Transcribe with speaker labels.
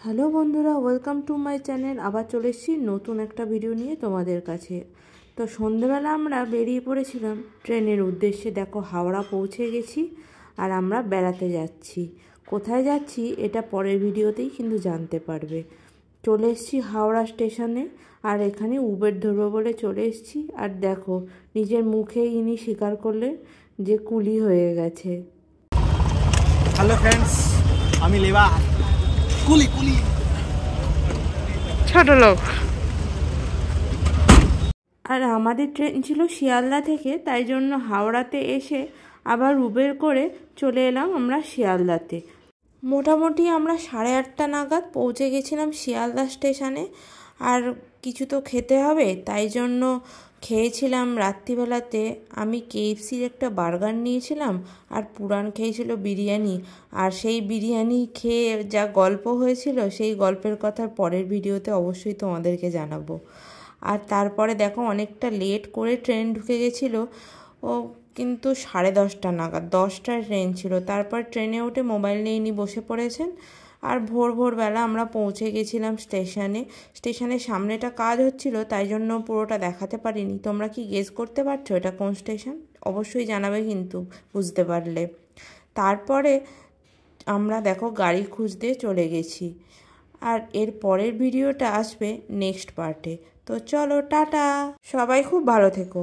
Speaker 1: Hello বন্ধুরা, welcome to my channel. আবার চলে এসেছি নতুন একটা ভিডিও নিয়ে তোমাদের কাছে। তো সন্ধ্যেবেলা আমরা বেরিয়ে পড়েছিলাম ট্রেনের উদ্দেশ্যে। দেখো, হাওড়া পৌঁছে গেছি আর আমরা বেড়াতে যাচ্ছি। কোথায় যাচ্ছি এটা পরের ভিডিওতেই কিন্তু জানতে পারবে। চলে এসেছি হাওড়া স্টেশনে, আর এখানে উবের ধরবো বলে চলে এসেছি। আর দেখো, নিজের মুখে ইনি স্বীকার করলেন যে কুলি হয়ে গেছে।
Speaker 2: হ্যালো ফ্রেন্ডস, আমি লেবার কুলি কুলি
Speaker 1: ছোট লোক। আর আমাদের ট্রেন ছিল শিয়ালদা থেকে, তাই জন্য হাওড়াতে এসে আবার উবের করে চলে এলাম আমরা শিয়ালদাতে। মোটামুটি আমরা 8:30 নাগাদ পৌঁছে গেছিলাম শিয়ালদা স্টেশনে। আর কিছু তো খেতে হবে, তাই জন্য খেয়েছিলাম রাত্রিবেলাতে। আমি KFCর একটা বার্গার নিয়েছিলাম, আর পুরান খেয়েছিল বিরিয়ানি। আর সেই বিরিয়ানি খেয়ে যা গল্প হয়েছিল, সেই গল্পের কথা পরের ভিডিওতে অবশ্যই তোমাদেরকে জানাবো। আর তারপরে দেখো, অনেকটা লেট করে ট্রেন ঢুকে গেছিলো ও, কিন্তু 10:30 নাগাদ, 10টার ট্রেন ছিল। তারপর ট্রেনে উঠে মোবাইল নিয়ে নিয়ে বসে পড়েছেন। আর ভোরবেলা আমরা পৌঁছে গেছিলাম স্টেশনে। স্টেশনের সামনেটা কাজ হচ্ছিল, তাই জন্য পুরোটা দেখাতে পারিনি। তোমরা কি গেস করতে পারছো এটা কোন স্টেশন? অবশ্যই জানাবে কিন্তু বুঝতে পারলে। তারপরে আমরা দেখো গাড়ি খুঁজতে চলে গেছি। আর এর পরের ভিডিওটা আসবে নেক্সট পার্টে। তো চলো, টাটা, সবাই খুব ভালো থেকো।